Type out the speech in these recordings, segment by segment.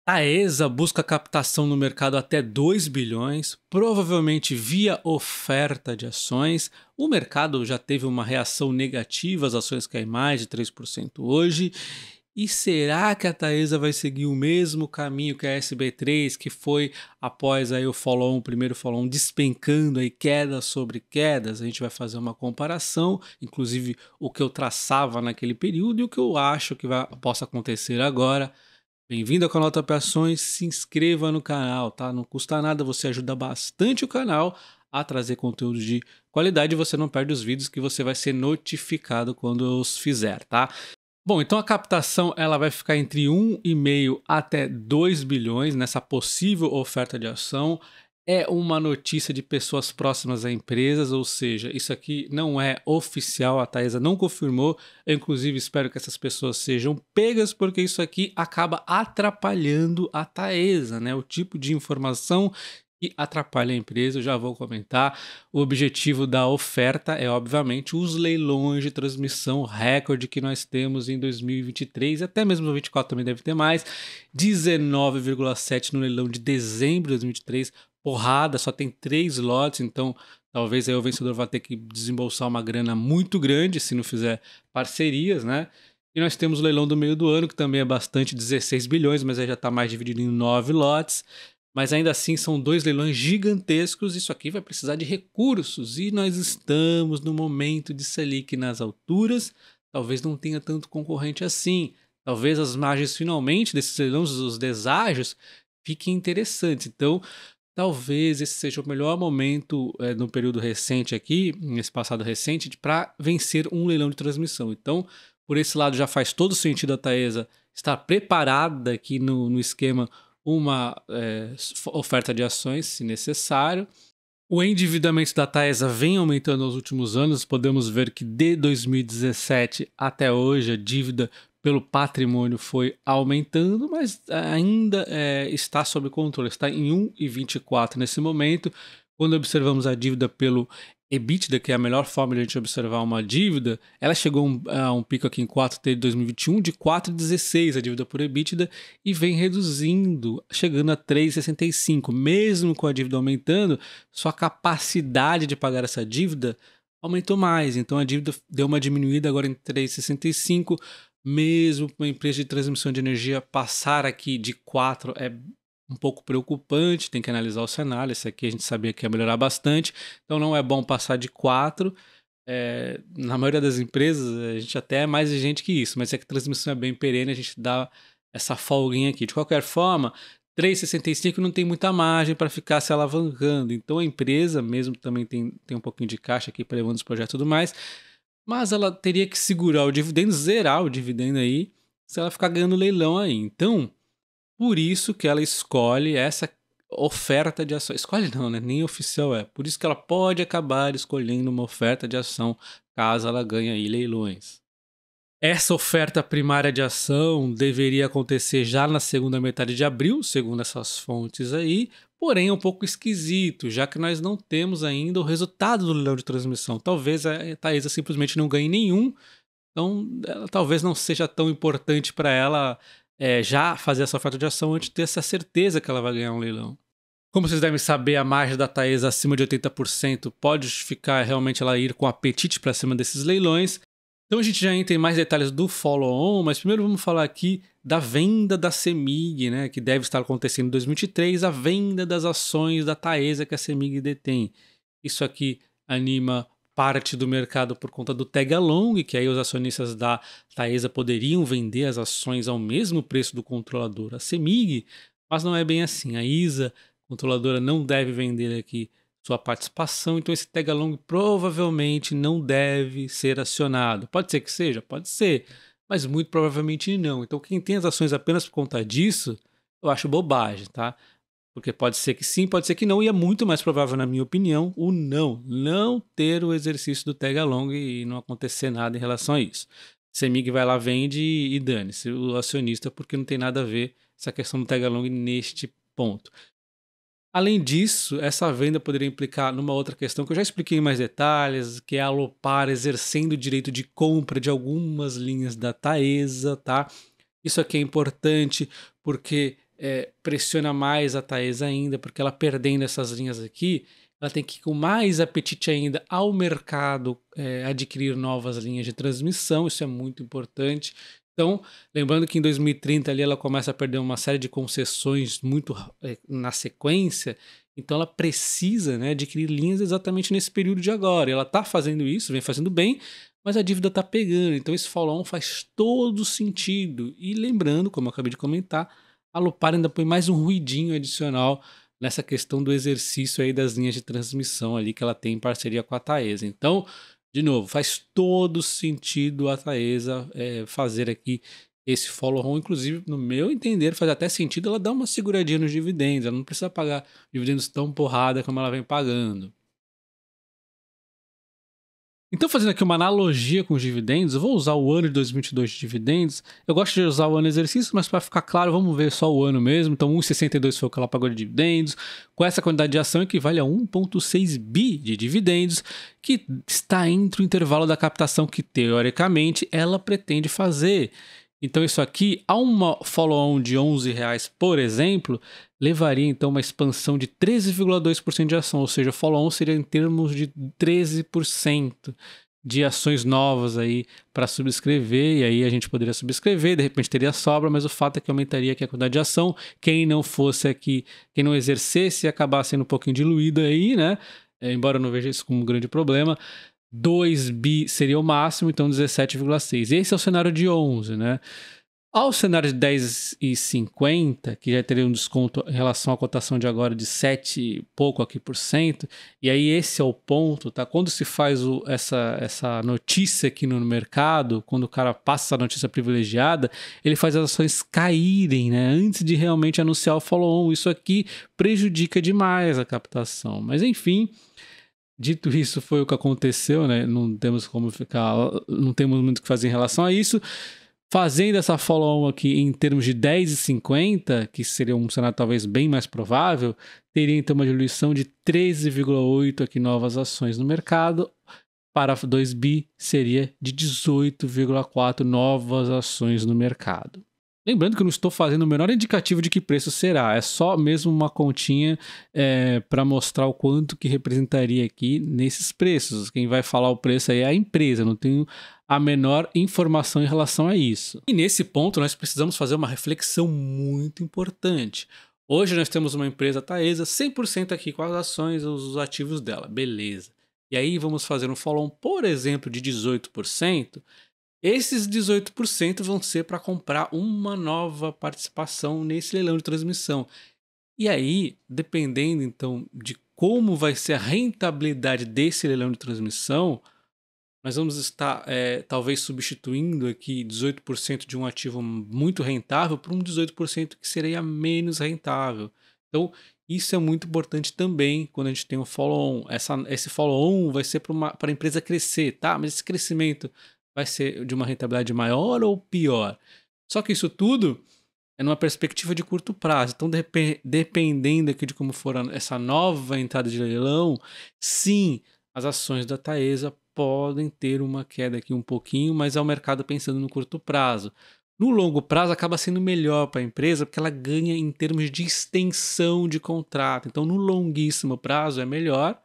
Taesa busca captação no mercado até 2 bilhões, provavelmente via oferta de ações. O mercado já teve uma reação negativa, as ações caem mais de 3% hoje. E será que a Taesa vai seguir o mesmo caminho que a SB3, que foi após aí o follow-on, o primeiro follow-on despencando aí quedas sobre quedas? A gente vai fazer uma comparação, inclusive o que eu traçava naquele período e o que eu acho que possa acontecer agora. Bem-vindo ao canal Top Ações, se inscreva no canal, tá? Não custa nada, você ajuda bastante o canal a trazer conteúdo de qualidade e você não perde os vídeos que você vai ser notificado quando eu os fizer, tá? Bom, então a captação ela vai ficar entre 1,5 até 2 bilhões nessa possível oferta de ação. É uma notícia de pessoas próximas a empresas, ou seja, isso aqui não é oficial, a Taesa não confirmou. Eu, inclusive, espero que essas pessoas sejam pegas, porque isso aqui acaba atrapalhando a Taesa, né? O tipo de informação que atrapalha a empresa, eu já vou comentar. O objetivo da oferta é, obviamente, os leilões de transmissão recorde que nós temos em 2023, até mesmo no 2024 também deve ter mais. 19,7 no leilão de dezembro de 2023, porrada, só tem 3 lotes, então talvez aí o vencedor vá ter que desembolsar uma grana muito grande se não fizer parcerias, né? E nós temos o leilão do meio do ano, que também é bastante, 16 bilhões, mas aí já está mais dividido em 9 lotes. Mas ainda assim são 2 leilões gigantescos, isso aqui vai precisar de recursos e nós estamos no momento de Selic nas alturas, talvez não tenha tanto concorrente assim, talvez as margens finalmente desses leilões, os deságios, fiquem interessantes, então talvez esse seja o melhor momento no período recente aqui, nesse passado recente, para vencer um leilão de transmissão. Então, por esse lado já faz todo sentido a Taesa estar preparada aqui no esquema uma oferta de ações, se necessário. O endividamento da Taesa vem aumentando nos últimos anos. Podemos ver que de 2017 até hoje a dívida pelo patrimônio foi aumentando, mas ainda está sob controle. Está em 1,24 nesse momento. Quando observamos a dívida pelo EBITDA, que é a melhor forma de a gente observar uma dívida, ela chegou a um pico aqui em 4T de 2021 de 4,16 a dívida por EBITDA e vem reduzindo, chegando a 3,65. Mesmo com a dívida aumentando, sua capacidade de pagar essa dívida aumentou mais. Então a dívida deu uma diminuída agora em 3,65. Mesmo uma empresa de transmissão de energia passar aqui de 4 é um pouco preocupante, tem que analisar o cenário. Esse aqui a gente sabia que ia melhorar bastante, então não é bom passar de 4. Na maioria das empresas, a gente até é mais exigente que isso, mas é que a transmissão é bem perene, a gente dá essa folguinha aqui. De qualquer forma, 3,65 não tem muita margem para ficar se alavancando, então a empresa mesmo também tem um pouquinho de caixa aqui para levando os projetos e tudo mais, mas ela teria que segurar o dividendo, zerar o dividendo aí, se ela ficar ganhando leilão aí. Então, por isso que ela escolhe essa oferta de ação. Escolhe não, né? Nem oficial é. Por isso que ela pode acabar escolhendo uma oferta de ação caso ela ganhe aí leilões. Essa oferta primária de ação deveria acontecer já na segunda metade de abril, segundo essas fontes aí, porém é um pouco esquisito, já que nós não temos ainda o resultado do leilão de transmissão. Talvez a Taesa simplesmente não ganhe nenhum, então ela talvez não seja tão importante para ela já fazer essa oferta de ação antes de ter essa certeza que ela vai ganhar um leilão. Como vocês devem saber, a margem da Taesa acima de 80% pode justificar realmente ela ir com apetite para cima desses leilões. Então a gente já entra em mais detalhes do follow-on, mas primeiro vamos falar aqui da venda da CEMIG, né, que deve estar acontecendo em 2023, a venda das ações da Taesa que a CEMIG detém. Isso aqui anima parte do mercado por conta do tag along, que aí os acionistas da Taesa poderiam vender as ações ao mesmo preço do controlador, a CEMIG, mas não é bem assim. A ISA, controladora, não deve vender aqui sua participação, então esse tag along provavelmente não deve ser acionado. Pode ser que seja? Pode ser, mas muito provavelmente não. Então quem tem as ações apenas por conta disso, eu acho bobagem, tá? Porque pode ser que sim, pode ser que não, e é muito mais provável, na minha opinião, o não ter o exercício do tag along e não acontecer nada em relação a isso. CEMIG vai lá, vende e dane-se o acionista, porque não tem nada a ver essa questão do tag along neste ponto. Além disso, essa venda poderia implicar numa outra questão que eu já expliquei em mais detalhes, que é a Alupar exercendo o direito de compra de algumas linhas da Taesa, tá? Isso aqui é importante porque pressiona mais a Taesa ainda, porque ela perdendo essas linhas aqui, ela tem que ir com mais apetite ainda ao mercado adquirir novas linhas de transmissão, isso é muito importante. Então, lembrando que em 2030 ali ela começa a perder uma série de concessões muito na sequência, então ela precisa, né, adquirir linhas exatamente nesse período de agora. E ela está fazendo isso, vem fazendo bem, mas a dívida está pegando. Então esse follow-on faz todo sentido. E lembrando, como eu acabei de comentar, a Lupar ainda põe mais um ruidinho adicional nessa questão do exercício aí das linhas de transmissão ali que ela tem em parceria com a Taesa. Então, de novo, faz todo sentido a Taesa fazer aqui esse follow-on. Inclusive, no meu entender, faz até sentido ela dar uma seguradinha nos dividendos. Ela não precisa pagar dividendos tão porrada como ela vem pagando. Então, fazendo aqui uma analogia com os dividendos, eu vou usar o ano de 2022 de dividendos. Eu gosto de usar o ano exercício, mas para ficar claro, vamos ver só o ano mesmo. Então, 1,62 foi o que ela pagou de dividendos. Com essa quantidade de ação, equivale a 1,6 bi de dividendos, que está entre o intervalo da captação que, teoricamente, ela pretende fazer. Então, isso aqui, a uma follow-on de R$11, por exemplo, levaria então uma expansão de 13,2% de ação, ou seja, follow-on seria em termos de 13% de ações novas aí para subscrever, e aí a gente poderia subscrever, de repente teria sobra, mas o fato é que aumentaria aqui a quantidade de ação. Quem não fosse aqui, quem não exercesse, ia acabar sendo um pouquinho diluído aí, né? Embora eu não veja isso como um grande problema. 2 bi seria o máximo, então 17,6. Esse é o cenário de 11, né? Ao cenário de 10,50, que já teria um desconto em relação à cotação de agora de 7 e pouco aqui por cento, e aí esse é o ponto, tá? Quando se faz essa notícia aqui no mercado, quando o cara passa essa notícia privilegiada, ele faz as ações caírem, né? Antes de realmente anunciar o follow-on. Isso aqui prejudica demais a captação. Mas enfim, dito isso, foi o que aconteceu, né? Não temos muito o que fazer em relação a isso. Fazendo essa follow-on aqui em termos de 10,50, que seria um cenário talvez bem mais provável, teria então uma diluição de 13,8 aqui novas ações no mercado. Para 2 bi seria de 18,4 novas ações no mercado. Lembrando que eu não estou fazendo o menor indicativo de que preço será, é só mesmo uma continha para mostrar o quanto que representaria aqui nesses preços. Quem vai falar o preço aí é a empresa, não tenho a menor informação em relação a isso. E nesse ponto nós precisamos fazer uma reflexão muito importante. Hoje nós temos uma empresa Taesa 100% aqui com as ações, os ativos dela, beleza. E aí vamos fazer um follow-on, por exemplo, de 18%. Esses 18% vão ser para comprar uma nova participação nesse leilão de transmissão. E aí, dependendo então de como vai ser a rentabilidade desse leilão de transmissão, nós vamos estar talvez substituindo aqui 18% de um ativo muito rentável por um 18% que seria menos rentável. Então, isso é muito importante também quando a gente tem um follow-on. Esse follow-on vai ser para a empresa crescer, tá? Mas esse crescimento vai ser de uma rentabilidade maior ou pior? Só que isso tudo é numa perspectiva de curto prazo. Então, dependendo aqui de como for essa nova entrada de leilão, sim, as ações da Taesa podem ter uma queda aqui um pouquinho, mas é o mercado pensando no curto prazo. No longo prazo acaba sendo melhor para a empresa porque ela ganha em termos de extensão de contrato. Então, no longuíssimo prazo é melhor,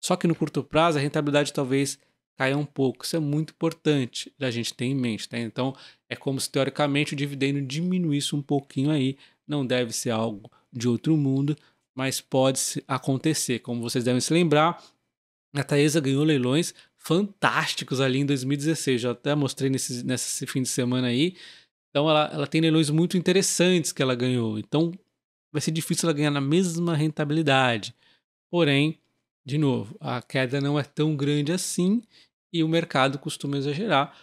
só que no curto prazo a rentabilidade talvez caia um pouco. Isso é muito importante da gente ter em mente, tá? Então, é como se teoricamente o dividendo diminuísse um pouquinho aí. Não deve ser algo de outro mundo, mas pode acontecer. Como vocês devem se lembrar, a Taesa ganhou leilões fantásticos ali em 2016. Já até mostrei nesse fim de semana aí. Então, ela tem leilões muito interessantes que ela ganhou. Então, vai ser difícil ela ganhar na mesma rentabilidade. Porém, de novo, a queda não é tão grande assim e o mercado costuma exagerar.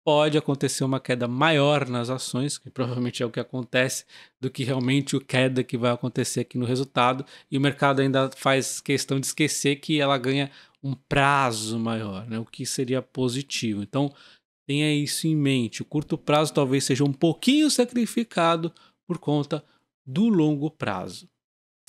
Pode acontecer uma queda maior nas ações, que provavelmente é o que acontece, do que realmente a queda que vai acontecer aqui no resultado. E o mercado ainda faz questão de esquecer que ela ganha um prazo maior, né? O que seria positivo. Então, tenha isso em mente. O curto prazo talvez seja um pouquinho sacrificado por conta do longo prazo.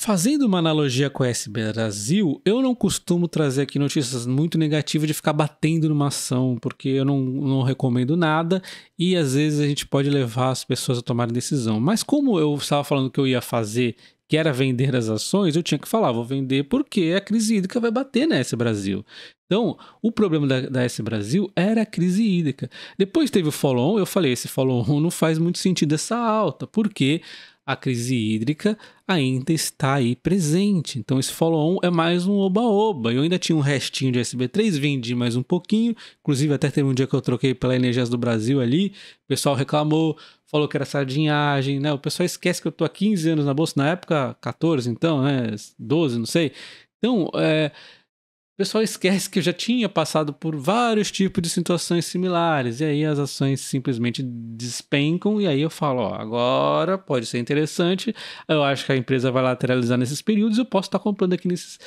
Fazendo uma analogia com a S Brasil, eu não costumo trazer aqui notícias muito negativas de ficar batendo numa ação, porque eu não recomendo nada e às vezes a gente pode levar as pessoas a tomarem decisão. Mas como eu estava falando que eu ia fazer, que era vender as ações, eu tinha que falar, vou vender porque a crise hídrica vai bater na S Brasil. Então, o problema da S Brasil era a crise hídrica. Depois teve o follow-on, eu falei, esse follow-on não faz muito sentido essa alta, porque a crise hídrica ainda está aí presente. Então esse follow-on é mais um oba-oba. Eu ainda tinha um restinho de SB3, vendi mais um pouquinho. Inclusive até teve um dia que eu troquei pela Energias do Brasil ali. O pessoal reclamou, falou que era sardinhagem, né? O pessoal esquece que eu tô há 15 anos na bolsa, na época 14 então, né? 12, não sei. Então, o pessoal esquece que eu já tinha passado por vários tipos de situações similares, e aí as ações simplesmente despencam, e aí eu falo, ó, agora pode ser interessante, eu acho que a empresa vai lateralizar nesses períodos, eu posso estar comprando aqui nesses...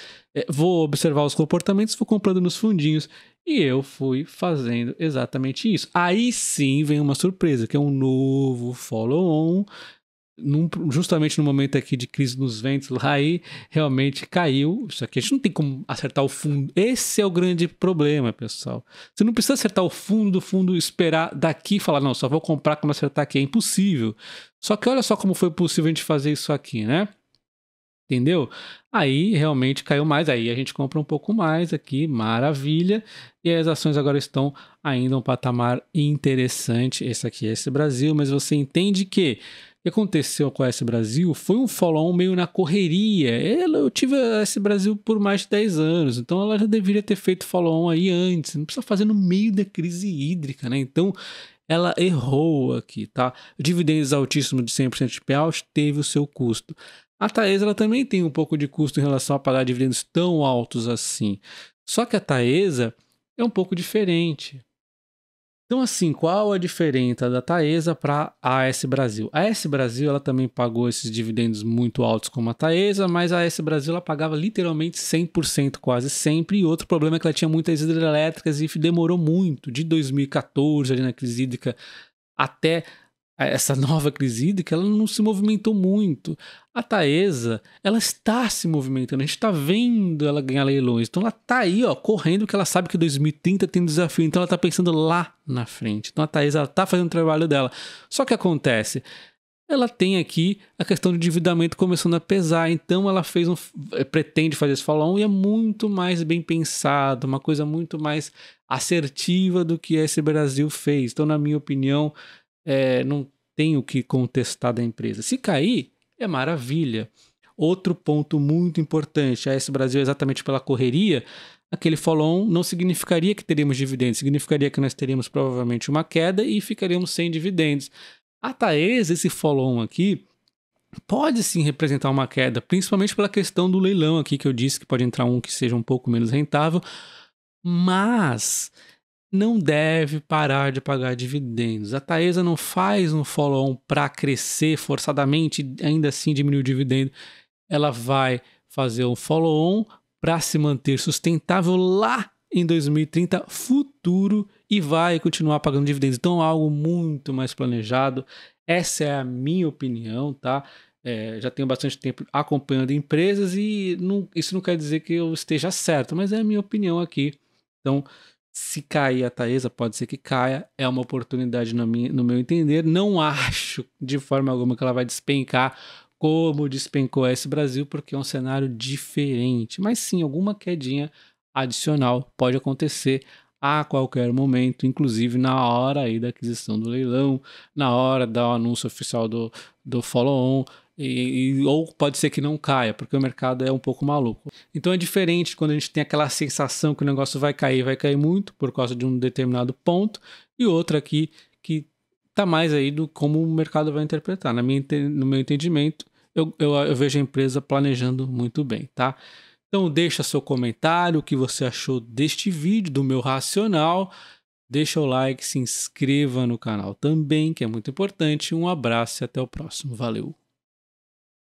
vou observar os comportamentos, vou comprando nos fundinhos, e eu fui fazendo exatamente isso. Aí sim vem uma surpresa, que é um novo follow-on, justamente no momento aqui de crise nos ventos lá, aí realmente caiu. Isso aqui a gente não tem como acertar o fundo. Esse é o grande problema, pessoal. Você não precisa acertar o fundo do fundo, esperar daqui e falar, não, só vou comprar quando acertar aqui. É impossível. Só que olha só como foi possível a gente fazer isso aqui, né? Entendeu? Aí realmente caiu mais, aí a gente compra um pouco mais aqui, maravilha, e as ações agora estão ainda um patamar interessante. Esse aqui é esse Brasil, mas você entende que o que aconteceu com a S Brasil foi um follow-on meio na correria. Eu tive a S Brasil por mais de 10 anos, então ela já deveria ter feito follow-on aí antes, não precisa fazer no meio da crise hídrica, né? Então ela errou aqui, tá? Dividendos altíssimos de 100% de payout teve o seu custo. A Taesa ela também tem um pouco de custo em relação a pagar dividendos tão altos assim. Só que a Taesa é um pouco diferente. Então, assim, qual a diferença da Taesa para a AS Brasil? A AS Brasil ela também pagou esses dividendos muito altos como a Taesa, mas a AS Brasil ela pagava literalmente 100% quase sempre. E outro problema é que ela tinha muitas hidrelétricas e demorou muito, de 2014 ali na crise hídrica até essa nova crise hídrica, ela não se movimentou muito. A Taesa, ela está se movimentando, a gente está vendo ela ganhar leilões. Então ela está aí, ó, correndo, porque ela sabe que 2030 tem um desafio, então ela está pensando lá na frente. Então a Taesa está fazendo o trabalho dela. Só que acontece, ela tem aqui a questão do endividamento começando a pesar, então ela pretende fazer esse follow-on e é muito mais bem pensado, uma coisa muito mais assertiva do que esse Brasil fez. Então, na minha opinião, não tenho o que contestar da empresa. Se cair, é maravilha. Outro ponto muito importante, a S Brasil, exatamente pela correria, aquele follow-on não significaria que teríamos dividendos, significaria que nós teríamos provavelmente uma queda e ficaríamos sem dividendos. A Taesa, esse follow-on aqui, pode sim representar uma queda, principalmente pela questão do leilão aqui, que eu disse que pode entrar um que seja um pouco menos rentável, mas não deve parar de pagar dividendos. A Taesa não faz um follow-on para crescer forçadamente e ainda assim diminuir o dividendo. Ela vai fazer um follow-on para se manter sustentável lá em 2030 futuro e vai continuar pagando dividendos. Então, algo muito mais planejado. Essa é a minha opinião, tá? Já tenho bastante tempo acompanhando empresas e isso não quer dizer que eu esteja certo, mas é a minha opinião aqui. Então, se cair a Taesa, pode ser que caia, é uma oportunidade no meu entender. Não acho de forma alguma que ela vai despencar como despencou a S Brasil, porque é um cenário diferente. Mas sim, alguma quedinha adicional pode acontecer a qualquer momento, inclusive na hora aí da aquisição do leilão, na hora do anúncio oficial do follow-on, ou pode ser que não caia, porque o mercado é um pouco maluco. Então é diferente quando a gente tem aquela sensação que o negócio vai cair muito por causa de um determinado ponto, e outra aqui que tá mais aí do como o mercado vai interpretar. No meu entendimento, eu vejo a empresa planejando muito bem, tá? Então deixa seu comentário, o que você achou deste vídeo, do meu racional. Deixa o like, se inscreva no canal também, que é muito importante. Um abraço e até o próximo. Valeu!